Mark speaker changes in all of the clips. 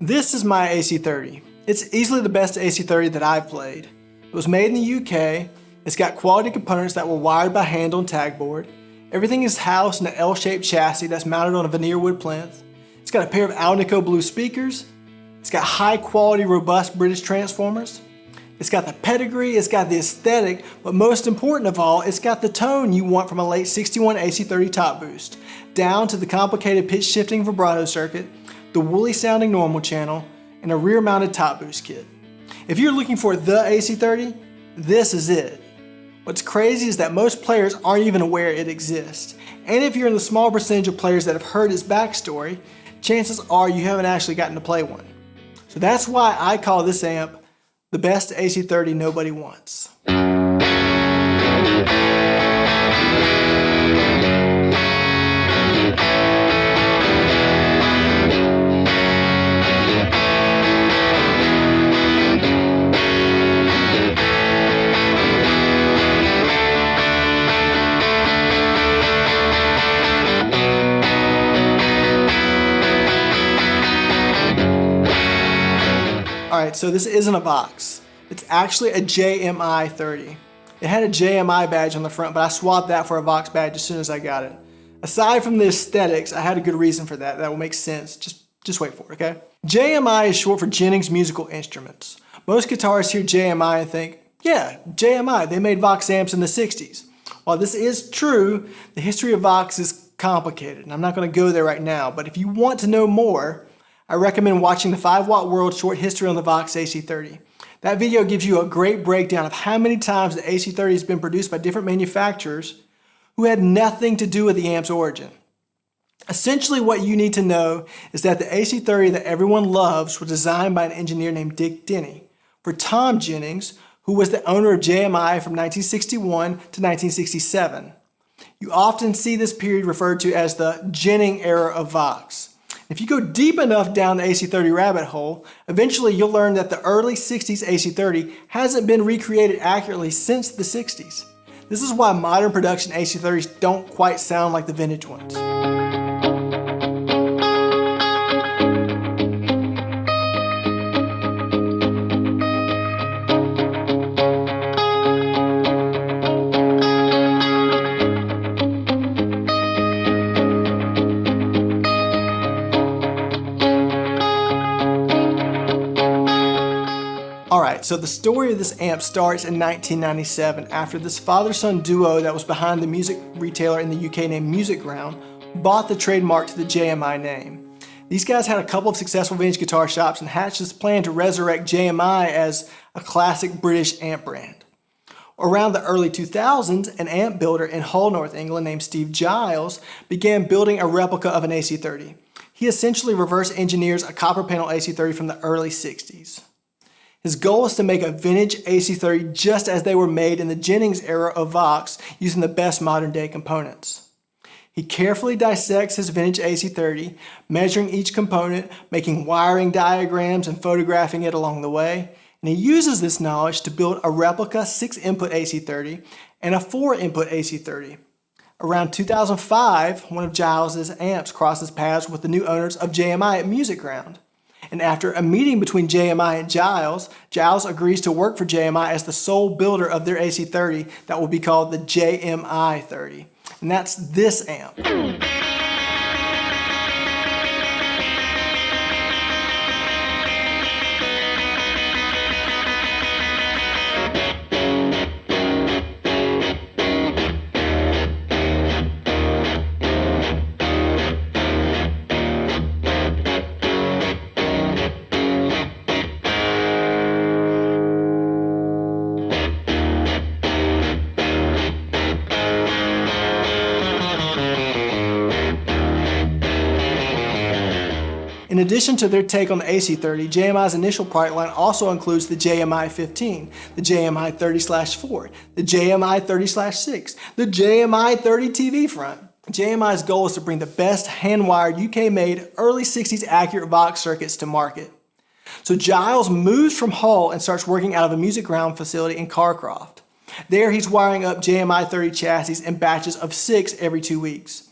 Speaker 1: This is my AC30. It's easily the best AC30 that I've played. It was made in the UK, it's got quality components that were wired by hand on tagboard. Everything is housed in an L-shaped chassis that's mounted on a veneer wood plinth. It's got a pair of Alnico blue speakers. It's got high quality, robust British transformers. It's got the pedigree, it's got the aesthetic, but most important of all, it's got the tone you want from a late 61 AC30 top boost, down to the complicated pitch shifting vibrato circuit, the woolly sounding normal channel, and a rear mounted top boost kit. If you're looking for the AC30, this is it. What's crazy is that most players aren't even aware it exists. And if you're in the small percentage of players that have heard its backstory, chances are you haven't actually gotten to play one. So that's why I call this amp the best AC30 nobody wants. Alright, so this isn't a Vox. It's actually a JMI30. It had a JMI badge on the front, but I swapped that for a Vox badge as soon as I got it. Aside from the aesthetics, I had a good reason for that. That will make sense. Just wait for it, okay? JMI is short for Jennings Musical Instruments. Most guitarists hear JMI and think, yeah, JMI, they made Vox amps in the 60s. While this is true, the history of Vox is complicated, and I'm not going to go there right now, but if you want to know more, I recommend watching the 5-Watt World Short History on the Vox AC30. That video gives you a great breakdown of how many times the AC30 has been produced by different manufacturers who had nothing to do with the amp's origin. Essentially what you need to know is that the AC30 that everyone loves was designed by an engineer named Dick Denney for Tom Jennings, who was the owner of JMI from 1961 to 1967. You often see this period referred to as the Jennings era of Vox. If you go deep enough down the AC30 rabbit hole, eventually you'll learn that the early 60s AC30 hasn't been recreated accurately since the 60s. This is why modern production AC30s don't quite sound like the vintage ones. Alright, so the story of this amp starts in 1997 after this father-son duo that was behind the music retailer in the UK named Music Ground bought the trademark to the JMI name. These guys had a couple of successful vintage guitar shops and hatched this plan to resurrect JMI as a classic British amp brand. Around the early 2000s, an amp builder in Hull, North England named Steve Giles began building a replica of an AC30. He essentially reverse engineers a copper panel AC30 from the early 60s. His goal is to make a vintage AC30 just as they were made in the Jennings era of Vox using the best modern day components. He carefully dissects his vintage AC30, measuring each component, making wiring diagrams and photographing it along the way, and he uses this knowledge to build a replica 6-input AC30 and a 4-input AC30. Around 2005, one of Giles' amps crosses paths with the new owners of JMI at Music Ground. And after a meeting between JMI and Giles, Giles agrees to work for JMI as the sole builder of their AC30 that will be called the JMI30. And that's this amp. In addition to their take on the AC30, JMI's initial product line also includes the JMI15, the JMI30/4, the JMI30/6, the JMI30 TV front. JMI's goal is to bring the best hand-wired UK-made early 60s accurate Vox circuits to market. So Giles moves from Hull and starts working out of a Music Ground facility in Carcroft. There he's wiring up JMI30 chassis in batches of 6 every 2 weeks.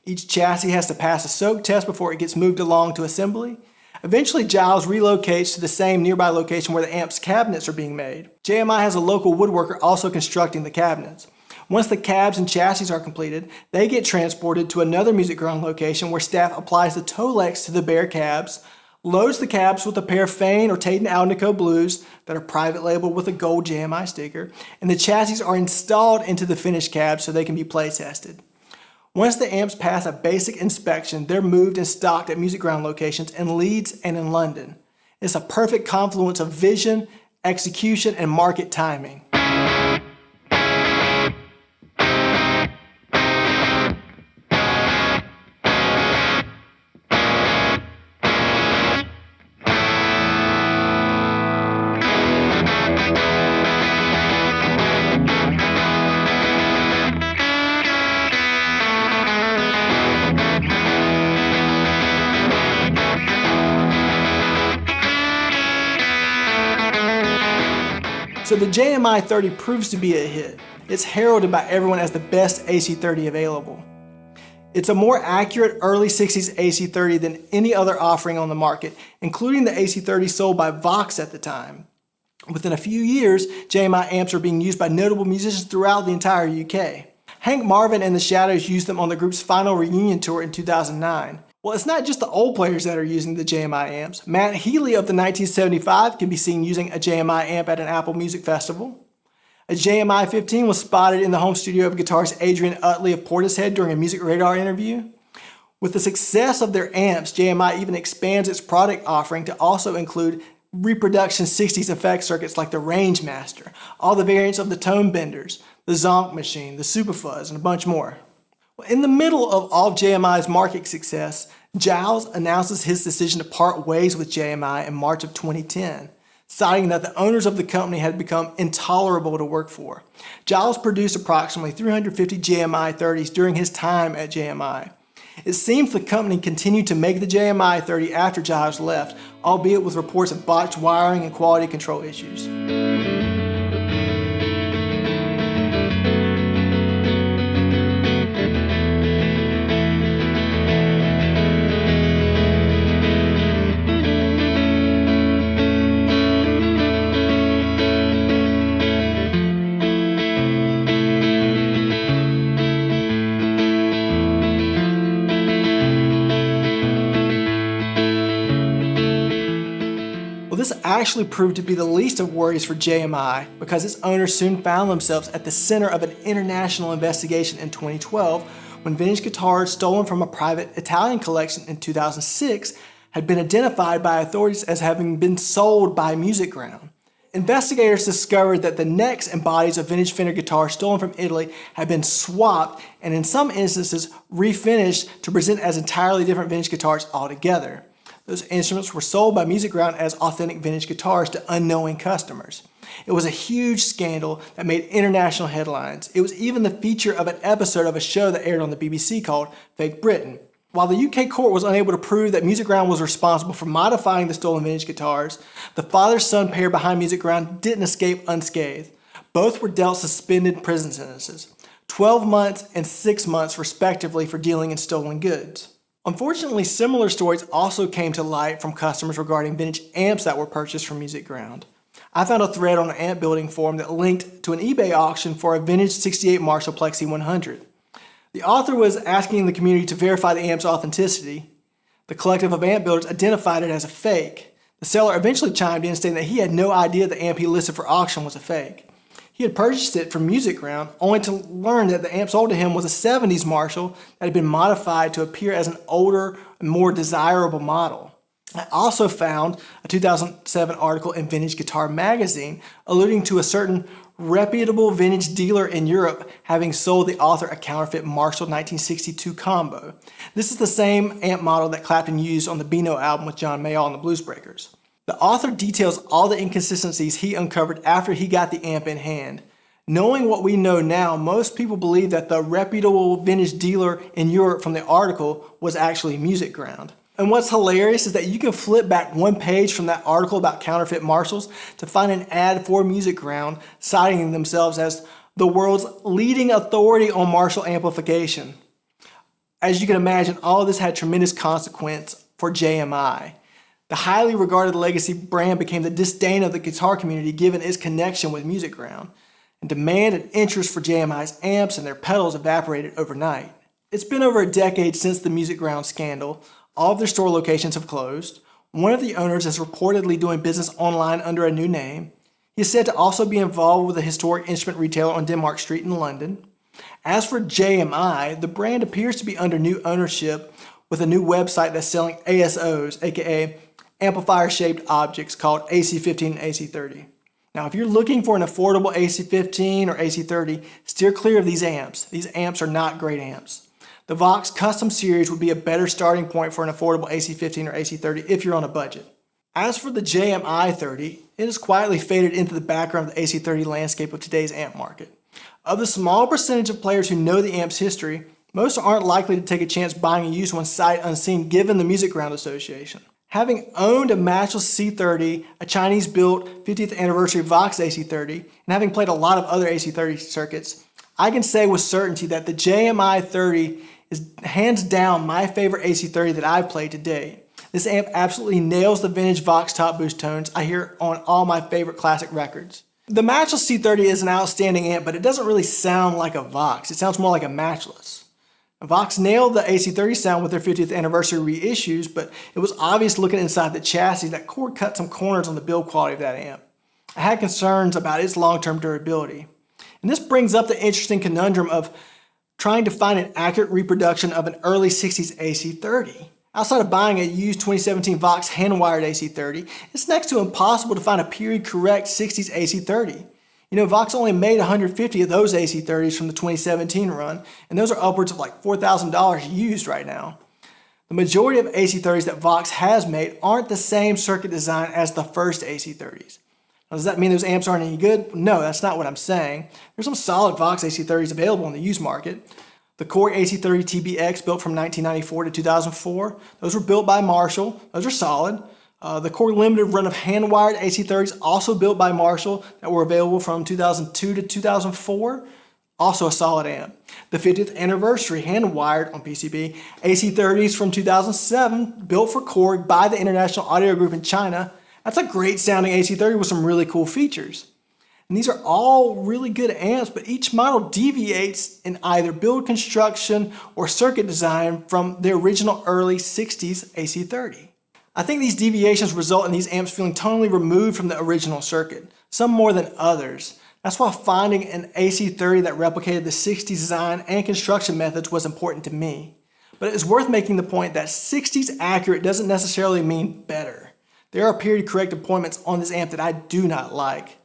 Speaker 1: Each chassis has to pass a soak test before it gets moved along to assembly. Eventually, Giles relocates to the same nearby location where the amp's cabinets are being made. JMI has a local woodworker also constructing the cabinets. Once the cabs and chassis are completed, they get transported to another Music Ground location where staff applies the Tolex to the bare cabs, loads the cabs with a pair of Fane or Tate & Alnico blues that are private labeled with a gold JMI sticker, and the chassis are installed into the finished cabs so they can be play tested. Once the amps pass a basic inspection, they're moved and stocked at Music Ground locations in Leeds and in London. It's a perfect confluence of vision, execution, and market timing. So the JMI30 proves to be a hit. It's heralded by everyone as the best AC30 available. It's a more accurate early 60s AC30 than any other offering on the market, including the AC30 sold by Vox at the time. Within a few years, JMI amps are being used by notable musicians throughout the entire UK. Hank Marvin and the Shadows used them on the group's final reunion tour in 2009. Well, it's not just the old players that are using the JMI amps. Matt Healy of the 1975 can be seen using a JMI amp at an Apple Music Festival. A JMI15 was spotted in the home studio of guitarist Adrian Utley of Portishead during a Music Radar interview. With the success of their amps, JMI even expands its product offering to also include reproduction 60s effect circuits like the Rangemaster, all the variants of the Tone Benders, the Zonk Machine, the Superfuzz, and a bunch more. Well, in the middle of all of JMI's market success, Giles announces his decision to part ways with JMI in March of 2010, citing that the owners of the company had become intolerable to work for. Giles produced approximately 350 JMI30s during his time at JMI. It seems the company continued to make the JMI30 after Giles left, albeit with reports of botched wiring and quality control issues. Well, this actually proved to be the least of worries for JMI because its owners soon found themselves at the center of an international investigation in 2012 when vintage guitars stolen from a private Italian collection in 2006 had been identified by authorities as having been sold by Music Ground. Investigators discovered that the necks and bodies of vintage Fender guitars stolen from Italy had been swapped and in some instances refinished to present as entirely different vintage guitars altogether. Those instruments were sold by Music Ground as authentic vintage guitars to unknowing customers. It was a huge scandal that made international headlines. It was even the feature of an episode of a show that aired on the BBC called Fake Britain. While the UK court was unable to prove that Music Ground was responsible for modifying the stolen vintage guitars, the father-son pair behind Music Ground didn't escape unscathed. Both were dealt suspended prison sentences, 12 months and 6 months respectively for dealing in stolen goods. Unfortunately, similar stories also came to light from customers regarding vintage amps that were purchased from Music Ground. I found a thread on an amp building forum that linked to an eBay auction for a vintage 68 Marshall Plexi 100. The author was asking the community to verify the amp's authenticity. The collective of amp builders identified it as a fake. The seller eventually chimed in stating that he had no idea the amp he listed for auction was a fake. He had purchased it from Music Ground, only to learn that the amp sold to him was a 70s Marshall that had been modified to appear as an older and more desirable model. I also found a 2007 article in Vintage Guitar Magazine alluding to a certain reputable vintage dealer in Europe having sold the author a counterfeit Marshall 1962 combo. This is the same amp model that Clapton used on the Beano album with John Mayall and the Bluesbreakers. The author details all the inconsistencies he uncovered after he got the amp in hand. Knowing what we know now, most people believe that the reputable vintage dealer in Europe from the article was actually Music Ground. And what's hilarious is that you can flip back one page from that article about counterfeit Marshalls to find an ad for Music Ground citing themselves as the world's leading authority on Marshall amplification. As you can imagine, all of this had tremendous consequence for JMI. The highly regarded legacy brand became the disdain of the guitar community given its connection with Music Ground, and demand and interest for JMI's amps and their pedals evaporated overnight. It's been over a decade since the Music Ground scandal. All of their store locations have closed. One of the owners is reportedly doing business online under a new name. He is said to also be involved with a historic instrument retailer on Denmark Street in London. As for JMI, the brand appears to be under new ownership with a new website that's selling ASOs, aka amplifier-shaped objects called AC15 and AC30. Now, if you're looking for an affordable AC15 or AC30, steer clear of these amps. These amps are not great amps. The Vox Custom Series would be a better starting point for an affordable AC15 or AC30 if you're on a budget. As for the JMI30, it has quietly faded into the background of the AC30 landscape of today's amp market. Of the small percentage of players who know the amp's history, most aren't likely to take a chance buying a used one sight unseen given the Music Ground Association. Having owned a matchless C30, a Chinese-built 50th anniversary Vox AC30, and having played a lot of other AC30 circuits, I can say with certainty that the JMI30 is hands down my favorite AC30 that I've played to date. This amp absolutely nails the vintage Vox top boost tones I hear on all my favorite classic records. The matchless C30 is an outstanding amp, but it doesn't really sound like a Vox. It sounds more like a matchless. Vox nailed the AC30 sound with their 50th anniversary reissues, but it was obvious looking inside the chassis that Korg cut some corners on the build quality of that amp. I had concerns about its long-term durability. And this brings up the interesting conundrum of trying to find an accurate reproduction of an early 60s AC30. Outside of buying a used 2017 Vox hand-wired AC30, it's next to impossible to find a period-correct 60s AC30. You know, Vox only made 150 of those AC30s from the 2017 run, and those are upwards of like $4,000 used right now. The majority of AC30s that Vox has made aren't the same circuit design as the first AC30s. Now, does that mean those amps aren't any good? No, that's not what I'm saying. There's some solid Vox AC30s available in the used market. The Korg AC30 TBX built from 1994 to 2004, those were built by Marshall. Those are solid. The Korg limited run of hand-wired AC30s also built by Marshall that were available from 2002 to 2004, also a solid amp. The 50th anniversary hand-wired on PCB AC30s from 2007 built for Korg by the International Audio Group in China. That's a great sounding AC30 with some really cool features. And these are all really good amps, but each model deviates in either build construction or circuit design from the original early 60s AC30. I think these deviations result in these amps feeling tonally removed from the original circuit, some more than others. That's why finding an AC30 that replicated the 60s design and construction methods was important to me. But it's worth making the point that 60s accurate doesn't necessarily mean better. There are period correct appointments on this amp that I do not like.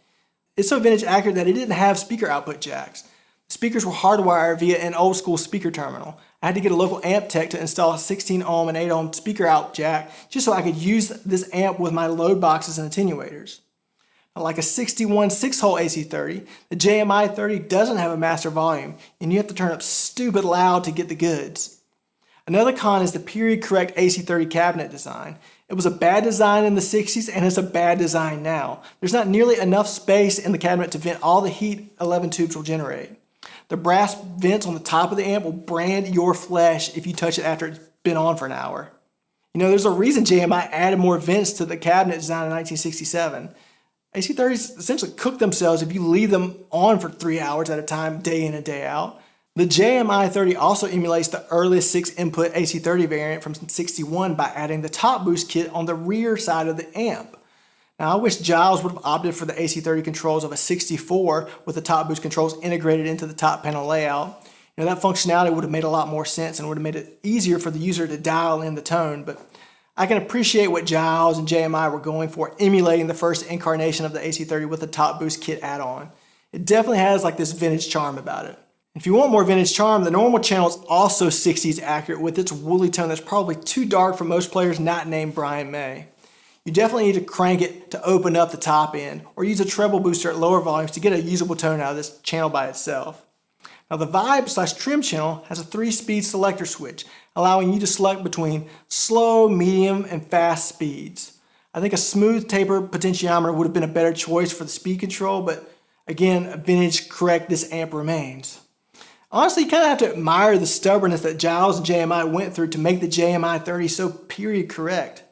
Speaker 1: It's so vintage accurate that it didn't have speaker output jacks. The speakers were hardwired via an old school speaker terminal. I had to get a local amp tech to install a 16 ohm and 8 ohm speaker out jack just so I could use this amp with my load boxes and attenuators. Now, like a 61 6-hole AC30, the JMI30 doesn't have a master volume, and you have to turn up stupid loud to get the goods. Another con is the period correct AC30 cabinet design. It was a bad design in the 60s and it's a bad design now. There's not nearly enough space in the cabinet to vent all the heat 11 tubes will generate. The brass vents on the top of the amp will brand your flesh if you touch it after it's been on for an hour. You know, there's a reason JMI added more vents to the cabinet design in 1967. AC30s essentially cook themselves if you leave them on for 3 hours at a time, day in and day out. The JMI30 also emulates the earliest 6-input AC30 variant from 61 by adding the top boost kit on the rear side of the amp. Now, I wish Giles would have opted for the AC30 controls of a 64 with the top boost controls integrated into the top panel layout. You know, that functionality would have made a lot more sense and would have made it easier for the user to dial in the tone, but I can appreciate what Giles and JMI were going for, emulating the first incarnation of the AC30 with the top boost kit add-on. It definitely has like this vintage charm about it. If you want more vintage charm, the normal channel is also 60s accurate with its woolly tone that's probably too dark for most players not named Brian May. You definitely need to crank it to open up the top end, or use a treble booster at lower volumes to get a usable tone out of this channel by itself. Now the Vibe/Trim channel has a 3-speed selector switch, allowing you to select between slow, medium, and fast speeds. I think a smooth taper potentiometer would have been a better choice for the speed control, but again, a vintage correct this amp remains. Honestly, you kind of have to admire the stubbornness that Giles and JMI went through to make the JMI30 so period correct.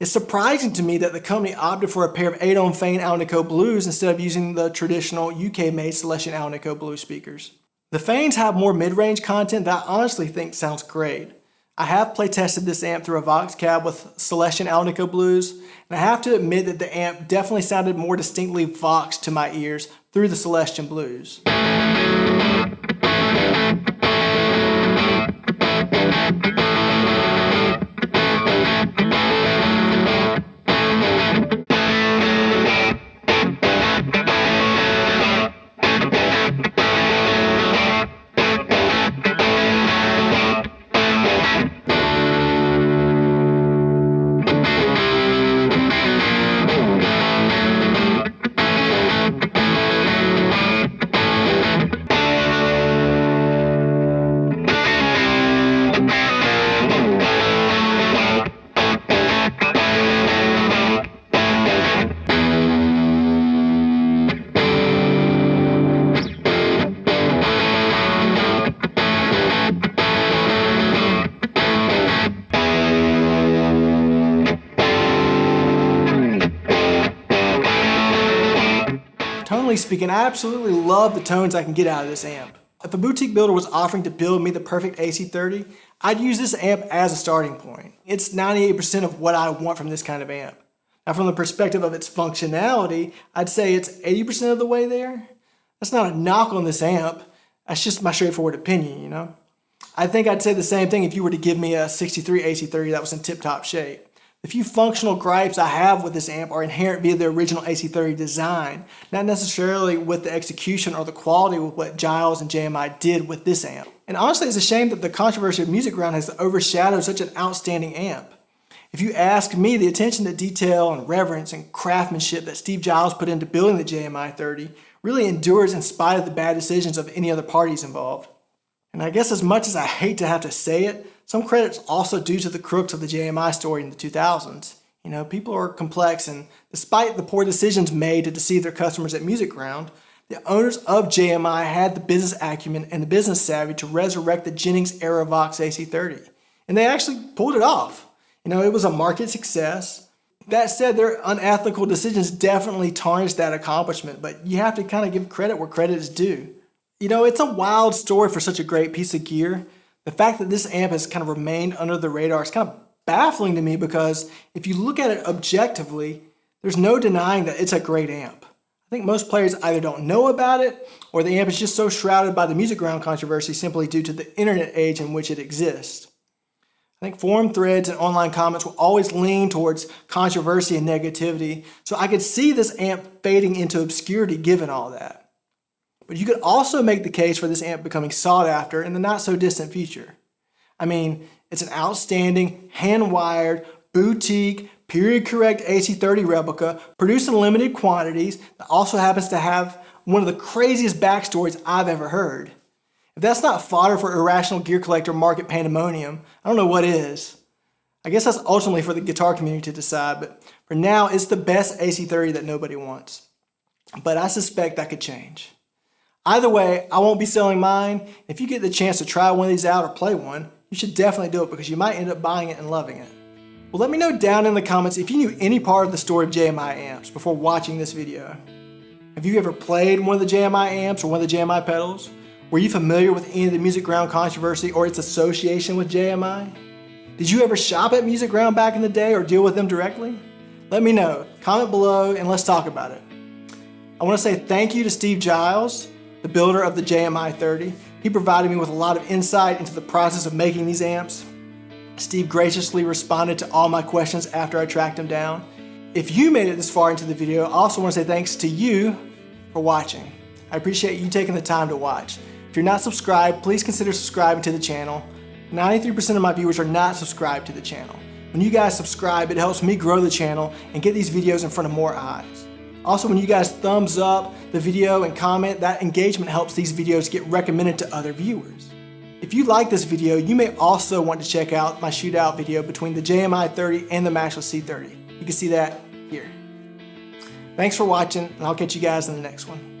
Speaker 1: It's surprising to me that the company opted for a pair of 8-ohm Fane Alnico Blues instead of using the traditional UK-made Celestion Alnico Blue speakers. The Fanes have more mid-range content that I honestly think sounds great. I have play tested this amp through a Vox cab with Celestion Alnico Blues, and I have to admit that the amp definitely sounded more distinctly Vox to my ears through the Celestion Blues. Tonally speaking, I absolutely love the tones I can get out of this amp. If a boutique builder was offering to build me the perfect AC30, I'd use this amp as a starting point. It's 98% of what I want from this kind of amp. Now from the perspective of its functionality, I'd say it's 80% of the way there. That's not a knock on this amp, that's just my straightforward opinion, you know? I think I'd say the same thing if you were to give me a 63 AC30 that was in tip-top shape. The few functional gripes I have with this amp are inherent via the original AC30 design, not necessarily with the execution or the quality with what Giles and JMI did with this amp. And honestly, it's a shame that the controversy of Music Ground has overshadowed such an outstanding amp. If you ask me, the attention to detail and reverence and craftsmanship that Steve Giles put into building the JMI30 really endures in spite of the bad decisions of any other parties involved. And I guess as much as I hate to have to say it, some credit's also due to the crooks of the JMI story in the 2000s. You know, people are complex, and despite the poor decisions made to deceive their customers at Music Ground, the owners of JMI had the business acumen and the business savvy to resurrect the Jennings era Vox AC30. And they actually pulled it off. You know, it was a market success. That said, their unethical decisions definitely tarnished that accomplishment, but you have to kind of give credit where credit is due. You know, it's a wild story for such a great piece of gear. The fact that this amp has kind of remained under the radar is kind of baffling to me because if you look at it objectively, there's no denying that it's a great amp. I think most players either don't know about it or the amp is just so shrouded by the Music Ground controversy simply due to the internet age in which it exists. I think forum threads and online comments will always lean towards controversy and negativity, so I could see this amp fading into obscurity given all that. But you could also make the case for this amp becoming sought after in the not so distant future. I mean, it's an outstanding, hand-wired, boutique, period-correct AC30 replica produced in limited quantities that also happens to have one of the craziest backstories I've ever heard. If that's not fodder for irrational gear collector market pandemonium, I don't know what is. I guess that's ultimately for the guitar community to decide, but for now, it's the best AC30 that nobody wants. But I suspect that could change. Either way, I won't be selling mine. If you get the chance to try one of these out or play one, you should definitely do it because you might end up buying it and loving it. Well, let me know down in the comments if you knew any part of the story of JMI amps before watching this video. Have you ever played one of the JMI amps or one of the JMI pedals? Were you familiar with any of the Music Ground controversy or its association with JMI? Did you ever shop at Music Ground back in the day or deal with them directly? Let me know. Comment below and let's talk about it. I want to say thank you to Steve Giles, the builder of the JMI30. He provided me with a lot of insight into the process of making these amps. Steve graciously responded to all my questions after I tracked him down. If you made it this far into the video, I also want to say thanks to you for watching. I appreciate you taking the time to watch. If you're not subscribed, please consider subscribing to the channel. 93% of my viewers are not subscribed to the channel. When you guys subscribe, it helps me grow the channel and get these videos in front of more eyes. Also, when you guys thumbs up the video and comment, that engagement helps these videos get recommended to other viewers. If you like this video, you may also want to check out my shootout video between the JMI30 and the Matchless C30. You can see that here. Thanks for watching, and I'll catch you guys in the next one.